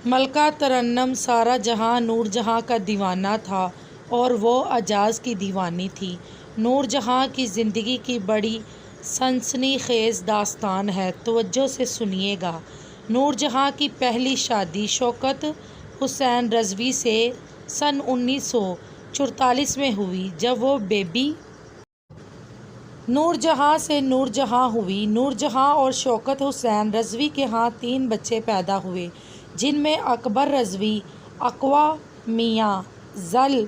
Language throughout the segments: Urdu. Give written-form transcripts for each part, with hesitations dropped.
ملکہ ترنم سارا جہاں نور جہاں کا دیوانہ تھا اور وہ اعجاز کی دیوانی تھی۔ نور جہاں کی زندگی کی بڑی سنسنی خیز داستان ہے، توجہ سے سنیے گا۔ نور جہاں کی پہلی شادی شوکت حسین رضوی سے سن 1944 میں ہوئی، جب وہ بیبی نور جہاں سے نور جہاں ہوئی۔ نور جہاں اور شوکت حسین رضوی کے ہاں 3 بچے پیدا ہوئے، جن میں اکبر رضوی، اقوا میاں ذل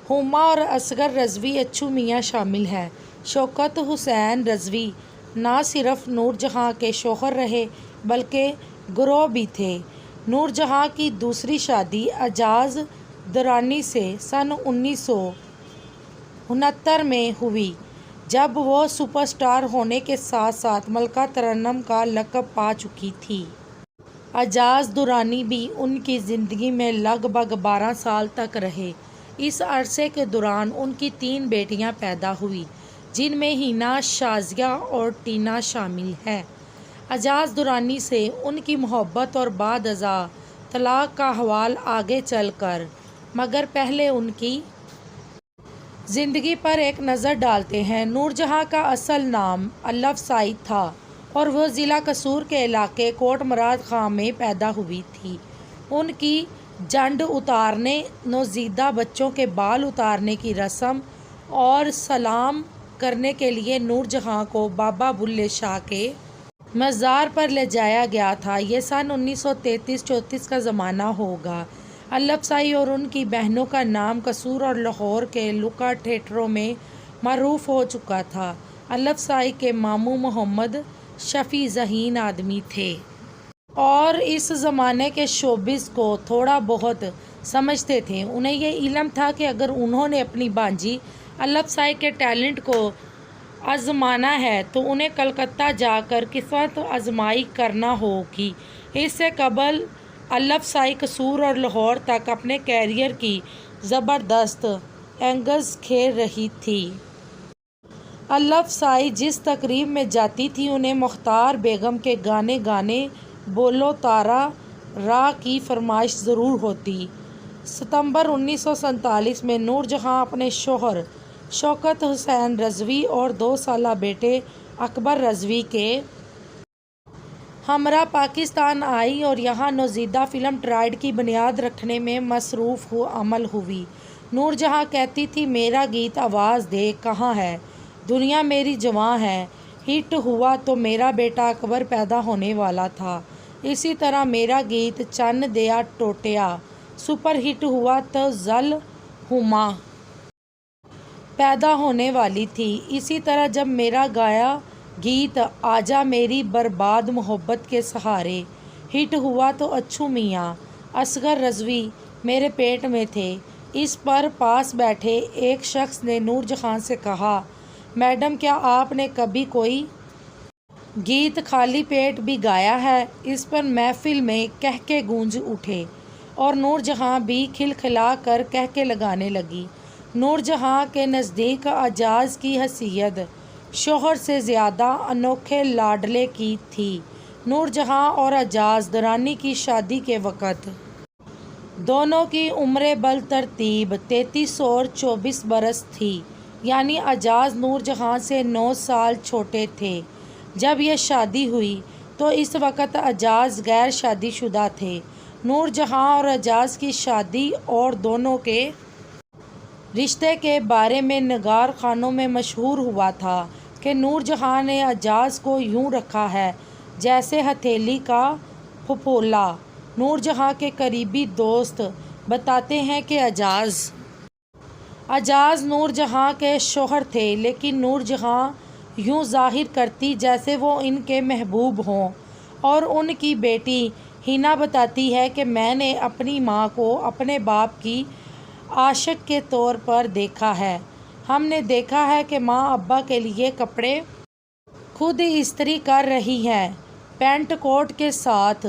ہما اور اصغر رضوی اچھو میاں شامل ہیں۔ شوکت حسین رضوی نہ صرف نور جہاں کے شوہر رہے بلکہ گروہ بھی تھے۔ نور جہاں کی دوسری شادی اعجاز درانی سے سن 1969 میں ہوئی، جب وہ سپر سٹار ہونے کے ساتھ ساتھ ملکہ ترنم کا لقب پا چکی تھیں۔ اعجاز درانی بھی ان کی زندگی میں لگ بھگ 12 سال تک رہے۔ اس عرصے کے دوران ان کی 3 بیٹیاں پیدا ہوئیں، جن میں حنا، شازیہ اور ٹینا شامل ہیں۔ اعجاز درانی سے ان کی محبت اور بعد ازاں طلاق کا حوال آگے چل کر، مگر پہلے ان کی زندگی پر ایک نظر ڈالتے ہیں۔ نور جہاں کا اصل نام الف سعید تھا اور وہ ضلع قصور کے علاقے کوٹ مراد خاں میں پیدا ہوئی تھیں۔ ان کی جنڈ اتارنے، نوزائیدہ بچوں کے بال اتارنے کی رسم اور سلام کرنے کے لیے نور جہاں کو بابا بلے شاہ کے مزار پر لے جایا گیا تھا۔ یہ سن 1933-34 کا زمانہ ہوگا۔ الف سائی اور ان کی بہنوں کا نام قصور اور لاہور کے لوکا تھیٹروں میں معروف ہو چکا تھا۔ الف سائی کے ماموں محمد شفیع ذہین آدمی تھے اور اس زمانے کے شوبز کو تھوڑا بہت سمجھتے تھے۔ انہیں یہ علم تھا کہ اگر انہوں نے اپنی بھانجی الف سائی کے ٹیلنٹ کو آزمانا ہے تو انہیں کلکتہ جا کر قسمت آزمائی کرنا ہوگی۔ اس سے قبل الف سائی قصور اور لاہور تک اپنے کیریئر کی زبردست اننگز کھیل رہی تھی۔ الف سائی جس تقریب میں جاتی تھیں، انہیں مختار بیگم کے گانے گانے بولو تارا راہ کی فرمائش ضرور ہوتی۔ ستمبر 1947 میں نور جہاں اپنے شوہر شوکت حسین رضوی اور 2 سالہ بیٹے اکبر رضوی کے ہمراہ پاکستان آئی اور یہاں نوزائیدہ فلم ٹرائیڈ کی بنیاد رکھنے میں مصروف عمل ہوئی۔ نور جہاں کہتی تھی، میرا گیت آواز دے کہاں ہے، دنیا میری جواں ہے، ہٹ ہوا تو میرا بیٹا اکبر پیدا ہونے والا تھا۔ اسی طرح میرا گیت چن دیا ٹوٹیا سپر ہٹ ہوا تو ذل ہما پیدا ہونے والی تھی۔ اسی طرح جب میرا گایا گیت آجا میری برباد محبت کے سہارے ہٹ ہوا تو اچھو میاں اصغر رضوی میرے پیٹ میں تھے۔ اس پر پاس بیٹھے ایک شخص نے نور جہاں سے کہا، میڈم کیا آپ نے کبھی کوئی گیت خالی پیٹ بھی گایا ہے؟ اس پر محفل میں قہقہے گونج اٹھے اور نور جہاں بھی کھلکھلا کر قہقہے لگانے لگی۔ نور جہاں کے نزدیک اعجاز کی حیثیت شوہر سے زیادہ انوکھے لاڈلے کی تھی۔ نور جہاں اور اعجاز درانی کی شادی کے وقت دونوں کی عمریں بالترتیب 33 اور 24 برس تھی، یعنی اعجاز نور جہاں سے 9 سال چھوٹے تھے۔ جب یہ شادی ہوئی تو اس وقت اعجاز غیر شادی شدہ تھے۔ نور جہاں اور اعجاز کی شادی اور دونوں کے رشتے کے بارے میں نگار خانوں میں مشہور ہوا تھا کہ نور جہاں نے اعجاز کو یوں رکھا ہے جیسے ہتھیلی کا پھپھولا۔ نور جہاں کے قریبی دوست بتاتے ہیں کہ اعجاز نور جہاں کے شوہر تھے، لیکن نور جہاں یوں ظاہر کرتی جیسے وہ ان کے محبوب ہوں، اور ان کی بیٹی حنا بتاتی ہے کہ میں نے اپنی ماں کو اپنے باپ کی عاشق کے طور پر دیکھا ہے۔ ہم نے دیکھا ہے کہ ماں ابا کے لیے کپڑے خود استری کر رہی ہیں، پینٹ کوٹ کے ساتھ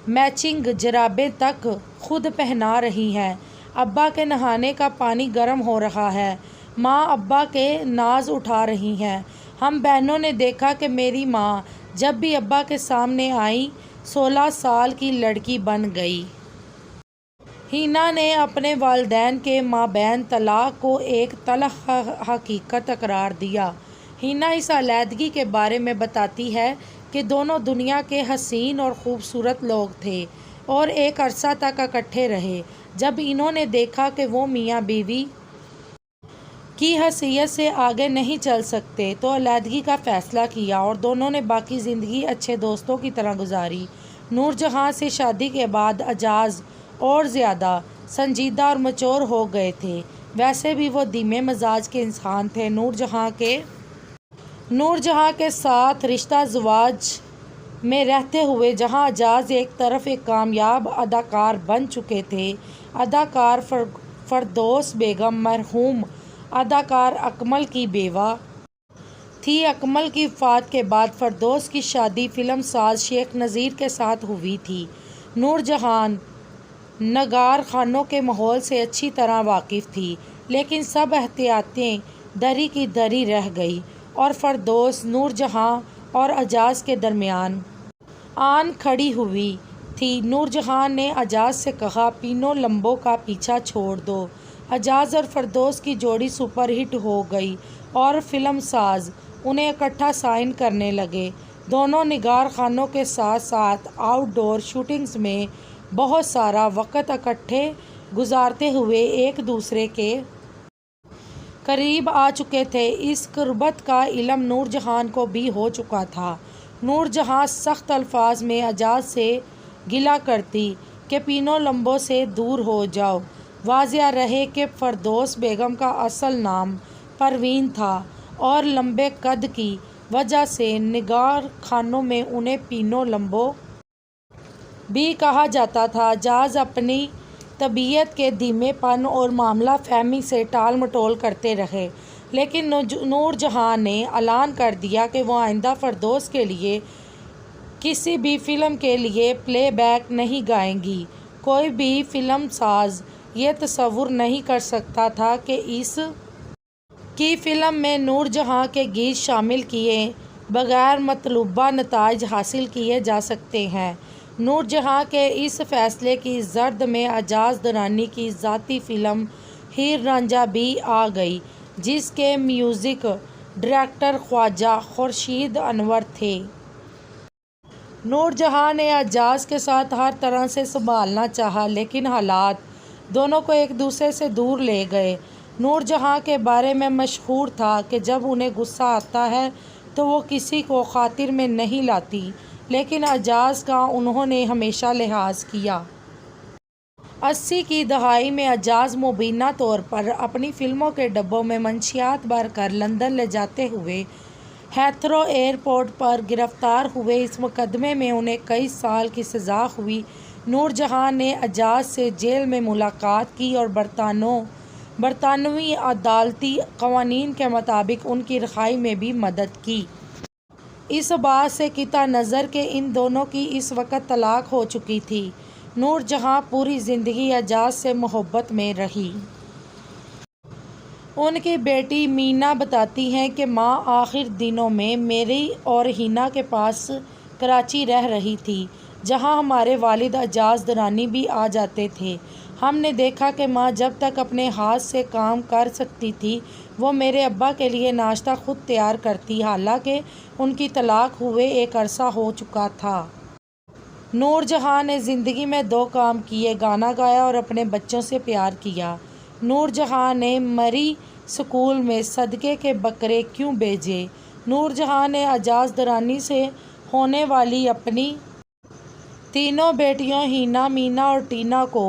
میچنگ جرابیں تک خود پہنا رہی ہیں، ابا کے نہانے کا پانی گرم ہو رہا ہے، ماں ابا کے ناز اٹھا رہی ہیں۔ ہم بہنوں نے دیکھا کہ میری ماں جب بھی ابا کے سامنے آئیں 16 سال کی لڑکی بن گئی۔ ہینا نے اپنے والدین کے مابین طلاق کو ایک تلخ حقیقت قرار دیا۔ ہینا اس علیحدگی کے بارے میں بتاتی ہے کہ دونوں دنیا کے حسین اور خوبصورت لوگ تھے اور ایک عرصہ تک اکٹھے رہے۔ جب انہوں نے دیکھا کہ وہ میاں بیوی کی حیثیت سے آگے نہیں چل سکتے تو علیحدگی کا فیصلہ کیا اور دونوں نے باقی زندگی اچھے دوستوں کی طرح گزاری۔ نور جہاں سے شادی کے بعد اعجاز اور زیادہ سنجیدہ اور مچور ہو گئے تھے۔ ویسے بھی وہ دھیمے مزاج کے انسان تھے۔ نور جہاں کے ساتھ رشتہ زواج میں رہتے ہوئے جہاں اعجاز ایک طرف ایک کامیاب اداکار بن چکے تھے۔ اداکار فردوس بیگم مرحوم اداکار اکمل کی بیوہ تھی۔ اکمل کی وفات کے بعد فردوس کی شادی فلم ساز شیخ نذیر کے ساتھ ہوئی تھی۔ نور جہاں نگار خانوں کے ماحول سے اچھی طرح واقف تھی، لیکن سب احتیاطیں دری کی دری رہ گئی اور فردوس نور جہاں اور اعجاز کے درمیان آن کھڑی ہوئی تھی۔ نور جہاں نے اعجاز سے کہا، پینو لمبو کا پیچھا چھوڑ دو۔ اعجاز اور فردوس کی جوڑی سپر ہٹ ہو گئی اور فلم ساز انہیں اکٹھا سائن کرنے لگے۔ دونوں نگار خانوں کے ساتھ ساتھ آؤٹ ڈور شوٹنگز میں بہت سارا وقت اکٹھے گزارتے ہوئے ایک دوسرے کے قریب آ چکے تھے۔ اس قربت کا علم نور جہاں کو بھی ہو چکا تھا۔ نور جہاں سخت الفاظ میں اعجاز سے گلہ کرتی کہ پینو لمبو سے دور ہو جاؤ۔ واضح رہے کہ فردوس بیگم کا اصل نام پروین تھا اور لمبے قد کی وجہ سے نگار خانوں میں انہیں پینو لمبو بھی کہا جاتا تھا۔ اعجاز اپنی طبیعت کے دھیمے پن اور معاملہ فہمی سے ٹال مٹول کرتے رہے، لیکن نور جہاں نے اعلان کر دیا کہ وہ آئندہ فردوس کے لیے کسی بھی فلم کے لیے پلے بیک نہیں گائیں گی۔ کوئی بھی فلم ساز یہ تصور نہیں کر سکتا تھا کہ اس کی فلم میں نور جہاں کے گیت شامل کیے بغیر مطلوبہ نتائج حاصل کیے جا سکتے ہیں۔ نور جہاں کے اس فیصلے کی زرد میں اعجاز درانی کی ذاتی فلم ہیر رانجھا بھی آ گئی، جس کے میوزک ڈائریکٹر خواجہ خورشید انور تھے۔ نور جہاں نے اعجاز کے ساتھ ہر طرح سے سنبھالنا چاہا، لیکن حالات دونوں کو ایک دوسرے سے دور لے گئے۔ نور جہاں کے بارے میں مشہور تھا کہ جب انہیں غصہ آتا ہے تو وہ کسی کو خاطر میں نہیں لاتی، لیکن اعجاز کا انہوں نے ہمیشہ لحاظ کیا۔ 80 کی دہائی میں اعجاز مبینہ طور پر اپنی فلموں کے ڈبوں میں منشیات بھر کر لندن لے جاتے ہوئے ہیتھرو ایئرپورٹ پر گرفتار ہوئے۔ اس مقدمے میں انہیں کئی سال کی سزا ہوئی۔ نور جہاں نے اعجاز سے جیل میں ملاقات کی اور برطانوی عدالتی قوانین کے مطابق ان کی رہائی میں بھی مدد کی۔ اس بات سے قطع نظر کہ ان دونوں کی اس وقت طلاق ہو چکی تھی، نور جہاں پوری زندگی اعجاز سے محبت میں رہی۔ ان کی بیٹی مینا بتاتی ہیں کہ ماں آخر دنوں میں میری اور ہینا کے پاس کراچی رہ رہی تھی، جہاں ہمارے والد اعجاز درانی بھی آ جاتے تھے۔ ہم نے دیکھا کہ ماں جب تک اپنے ہاتھ سے کام کر سکتی تھی وہ میرے ابا کے لیے ناشتہ خود تیار کرتی، حالانکہ ان کی طلاق ہوئے ایک عرصہ ہو چکا تھا۔ نور جہاں نے زندگی میں 2 کام کیے، گانا گایا اور اپنے بچوں سے پیار کیا۔ نور جہاں نے مری اسکول میں صدقے کے بکرے کیوں بھیجے؟ نور جہاں نے اعجاز درانی سے ہونے والی اپنی تینوں بیٹیوں ہینا، مینا اور ٹینا کو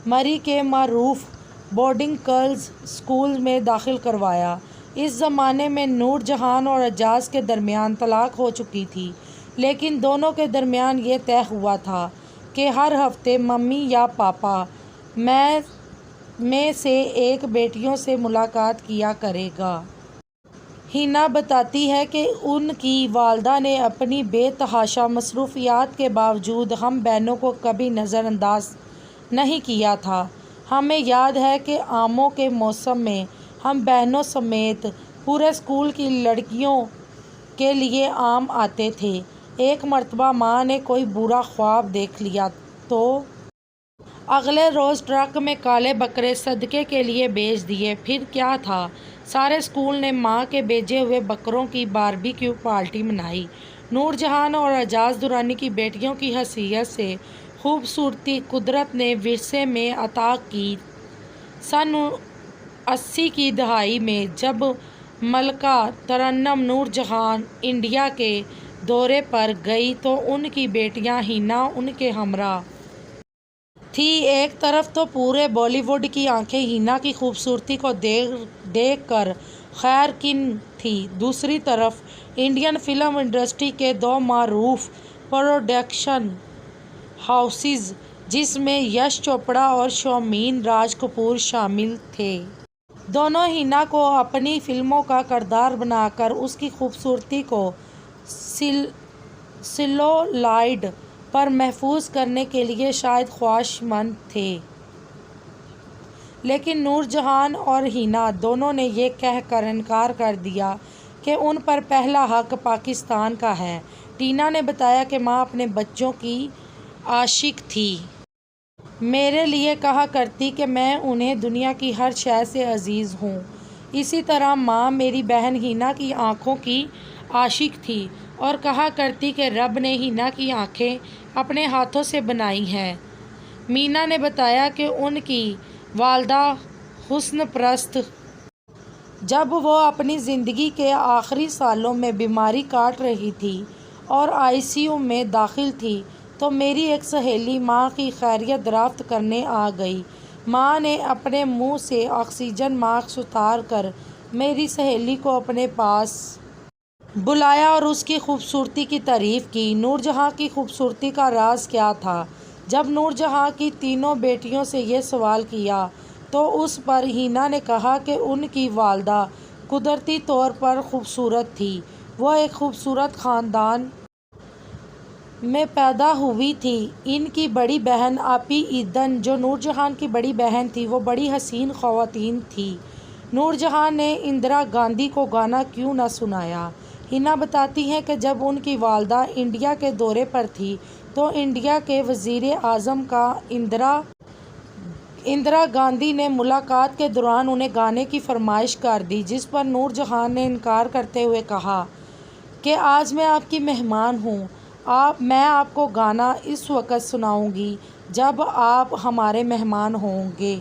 مری کے معروف بورڈنگ گرلز اسکول میں داخل کروایا۔ اس زمانے میں نور جہاں اور اعجاز کے درمیان طلاق ہو چکی تھی، لیکن دونوں کے درمیان یہ طے ہوا تھا کہ ہر ہفتے ممی یا پاپا میں سے ایک بیٹیوں سے ملاقات کیا کرے گا۔ ہینا بتاتی ہے کہ ان کی والدہ نے اپنی بے تحاشا مصروفیات کے باوجود ہم بہنوں کو کبھی نظر انداز نہیں کیا تھا۔ ہمیں یاد ہے کہ آموں کے موسم میں ہم بہنوں سمیت پورے اسکول کی لڑکیوں کے لیے آم آتے تھے۔ ایک مرتبہ ماں نے کوئی برا خواب دیکھ لیا تو اگلے روز ٹرک میں کالے بکرے صدقے کے لیے بھیج دیے۔ پھر کیا تھا، سارے اسکول نے ماں کے بھیجے ہوئے بکروں کی باربیکیو پارٹی منائی۔ نور جہان اور اعجاز درانی کی بیٹیوں کی حیثیت سے خوبصورتی قدرت نے ورثے میں عطا کی۔ سن 80 کی دہائی میں جب ملکہ ترنم نور جہاں انڈیا کے دورے پر گئی تو ان کی بیٹیاں ہینا ان کے ہمراہ تھی۔ ایک طرف تو پورے بالی ووڈ کی آنکھیں ہینا کی خوبصورتی کو دیکھ کر خیرکن تھی، دوسری طرف انڈین فلم انڈسٹری کے دو معروف پروڈکشن ہاؤسز جس میں یش چوپڑا اور شومین راج کپور شامل تھے، دونوں ہینا کو اپنی فلموں کا کردار بنا کر اس کی خوبصورتی کو سیلولائڈ پر محفوظ کرنے کے لیے شاید خواہشمند تھے، لیکن نور جہاں اور ہینا دونوں نے یہ کہہ کر انکار کر دیا کہ ان پر پہلا حق پاکستان کا ہے۔ ٹینا نے بتایا کہ ماں اپنے بچوں کی عاشق تھی۔ میرے لیے کہا کرتی کہ میں انہیں دنیا کی ہر شے سے عزیز ہوں۔ اسی طرح ماں میری بہن ہینا کی آنکھوں کی عاشق تھی اور کہا کرتی کہ رب نے ہینا کی آنکھیں اپنے ہاتھوں سے بنائی ہیں۔ مینا نے بتایا کہ ان کی والدہ حسن پرست جب وہ اپنی زندگی کے آخری سالوں میں بیماری کاٹ رہی تھی اور ICU میں داخل تھی تو میری ایک سہیلی ماں کی خیریت دریافت کرنے آ گئی۔ ماں نے اپنے منہ سے آکسیجن ماسک اتار کر میری سہیلی کو اپنے پاس بلایا اور اس کی خوبصورتی کی تعریف کی۔ نور جہاں کی خوبصورتی کا راز کیا تھا؟ جب نور جہاں کی تینوں بیٹیوں سے یہ سوال کیا تو اس پر ہینا نے کہا کہ ان کی والدہ قدرتی طور پر خوبصورت تھی، وہ ایک خوبصورت خاندان میں پیدا ہوئی تھی۔ ان کی بڑی بہن آپی ایدن جو نور جہاں کی بڑی بہن تھی وہ بڑی حسین خواتین تھی۔ نور جہاں نے اندرا گاندھی کو گانا کیوں نہ سنایا؟ ہینا بتاتی ہیں کہ جب ان کی والدہ انڈیا کے دورے پر تھی تو انڈیا کے وزیر اعظم کا اندرا گاندھی نے ملاقات کے دوران انہیں گانے کی فرمائش کر دی، جس پر نور جہاں نے انکار کرتے ہوئے کہا کہ آج میں آپ کی مہمان ہوں، میں آپ کو گانا اس وقت سناؤں گی جب آپ ہمارے مہمان ہوں گے۔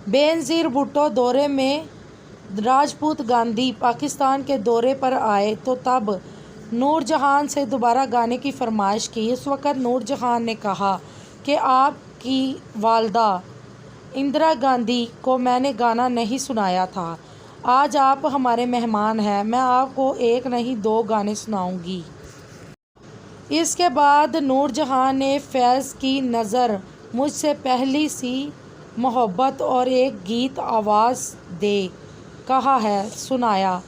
بے-نظیر بھٹو دورے میں راجپوت گاندھی پاکستان کے دورے پر آئے تو تب نور جہاں سے دوبارہ گانے کی فرمائش کی۔ اس وقت نور جہاں نے کہا کہ آپ کی والدہ اندرا گاندھی کو میں نے گانا نہیں سنایا تھا، آج آپ ہمارے مہمان ہیں، میں آپ کو ایک نہیں دو گانے سناؤں گی۔ اس کے بعد نور جہاں نے فیض کی نظر، مجھ سے پہلی سی محبت اور ایک گیت آواز دے کہا ہے سنایا۔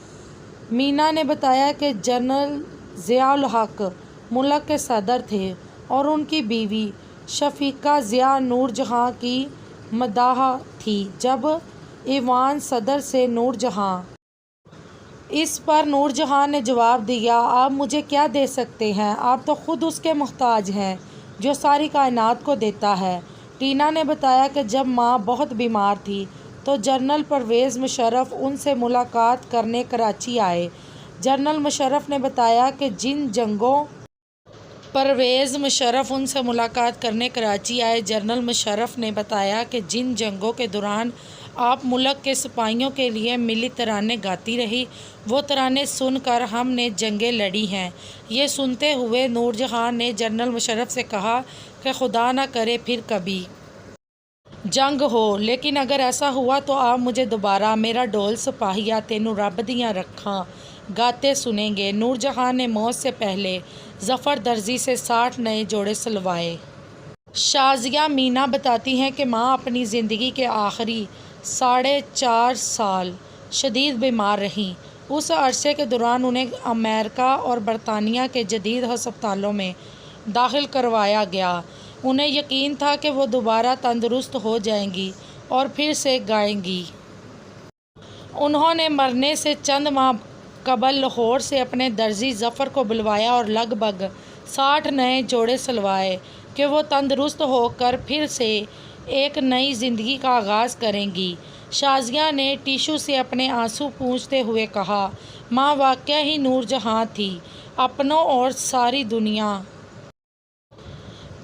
مینا نے بتایا کہ جنرل ضیاء الحق ملک کے صدر تھے اور ان کی بیوی شفیقہ ضیاء نور جہاں کی مداح تھی جب ایوان صدر سے نور جہاں۔ اس پر نور جہاں نے جواب دیا، آپ مجھے کیا دے سکتے ہیں، آپ تو خود اس کے محتاج ہیں جو ساری کائنات کو دیتا ہے۔ ٹینا نے بتایا کہ جب ماں بہت بیمار تھی تو جنرل پرویز مشرف ان سے ملاقات کرنے کراچی آئے۔ جنرل مشرف نے بتایا کہ جن جنگوں کے دوران آپ ملک کے سپاہیوں کے لیے ملی ترانے گاتی رہی، وہ ترانے سن کر ہم نے جنگیں لڑی ہیں۔ یہ سنتے ہوئے نور جہاں نے جنرل مشرف سے کہا کہ خدا نہ کرے پھر کبھی جنگ ہو، لیکن اگر ایسا ہوا تو آپ مجھے دوبارہ میرا ڈول سپاہیا تینوں رب دیاں رکھاں گاتے سنیں گے۔ نور جہاں نے موت سے پہلے ظفر درزی سے 60 نئے جوڑے سلوائے۔ شازیہ مینا بتاتی ہیں کہ ماں اپنی زندگی کے آخری 4.5 سال شدید بیمار رہیں۔ اس عرصے کے دوران انہیں امریکہ اور برطانیہ کے جدید ہسپتالوں میں داخل کروایا گیا۔ انہیں یقین تھا کہ وہ دوبارہ تندرست ہو جائیں گی اور پھر سے گائیں گی۔ انہوں نے مرنے سے چند ماہ قبل لاہور سے اپنے درزی ظفر کو بلوایا اور لگ بھگ 60 نئے جوڑے سلوائے کہ وہ تندرست ہو کر پھر سے ایک نئی زندگی کا آغاز کریں گی۔ شازیہ نے ٹیشو سے اپنے آنسو پونچھتے ہوئے کہا، ماں واقعہ ہی نور جہاں تھی، اپنوں اور ساری دنیا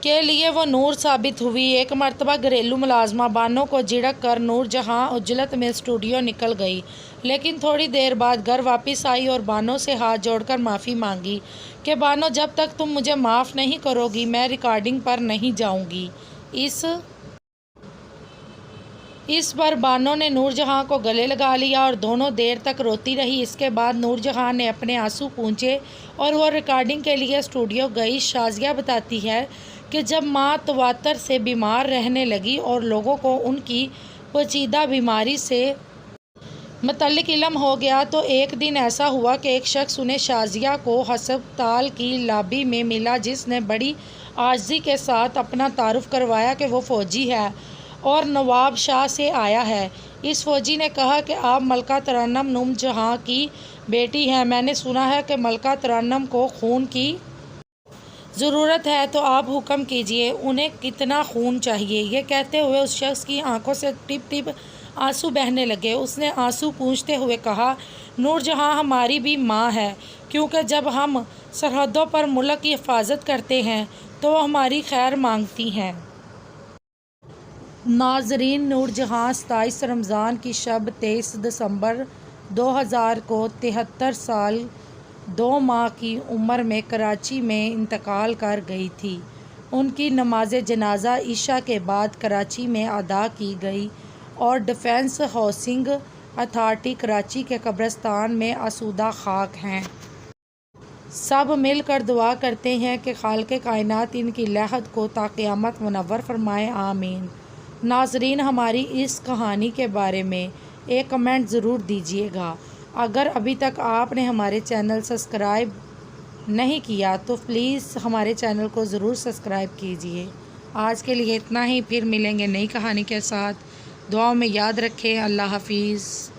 کے لیے وہ نور ثابت ہوئی۔ ایک مرتبہ گھریلو ملازمہ بانو کو جھڑک کر نور جہاں عجلت میں اسٹوڈیو نکل گئی، لیکن تھوڑی دیر بعد گھر واپس آئی اور بانو سے ہاتھ جوڑ کر معافی مانگی کہ بانو جب تک تم مجھے معاف نہیں کرو گی میں ریکارڈنگ پر نہیں جاؤں گی۔ اس پر بانو نے نور جہاں کو گلے لگا لیا اور دونوں دیر تک روتی رہی۔ اس کے بعد نور جہاں نے اپنے آنسو پونچھے اور وہ ریکارڈنگ کے لیے اسٹوڈیو گئی۔ شازیہ بتاتی ہے کہ جب ماں تواتر سے بیمار رہنے لگی اور لوگوں کو ان کی پیچیدہ بیماری سے متعلق علم ہو گیا تو ایک دن ایسا ہوا کہ ایک شخص انہیں شازیہ کو ہسپتال کی لابی میں ملا، جس نے بڑی عاجزی کے ساتھ اپنا تعارف کروایا کہ وہ فوجی ہے اور نواب شاہ سے آیا ہے۔ اس فوجی نے کہا کہ آپ ملکہ ترنم نور جہاں کی بیٹی ہیں، میں نے سنا ہے کہ ملکہ ترنم کو خون کی ضرورت ہے تو آپ حکم کیجیے، انہیں کتنا خون چاہیے؟ یہ کہتے ہوئے اس شخص کی آنکھوں سے ٹپ ٹپ آنسو بہنے لگے۔ اس نے آنسو پونچھتے ہوئے کہا، نور جہاں ہماری بھی ماں ہے، کیونکہ جب ہم سرحدوں پر ملک کی حفاظت کرتے ہیں تو وہ ہماری خیر مانگتی ہیں۔ ناظرین، نور جہاں 27 رمضان کی شب 23 دسمبر 2000 کو 73 سال 2 ماہ کی عمر میں کراچی میں انتقال کر گئی تھی۔ ان کی نماز جنازہ عشاء کے بعد کراچی میں ادا کی گئی اور ڈیفنس ہاؤسنگ اتھارٹی کراچی کے قبرستان میں آسودہ خاک ہیں۔ سب مل کر دعا کرتے ہیں کہ خالق کائنات ان کی لحد کو تا قیامت منور فرمائے، آمین۔ ناظرین، ہماری اس کہانی کے بارے میں ایک کمنٹ ضرور دیجیے گا۔ اگر ابھی تک آپ نے ہمارے چینل سبسکرائب نہیں کیا تو پلیز ہمارے چینل کو ضرور سبسکرائب کیجیے۔ آج کے لیے اتنا ہی، پھر ملیں گے نئی کہانی کے ساتھ۔ دعاؤں میں یاد رکھیں۔ اللہ حافظ۔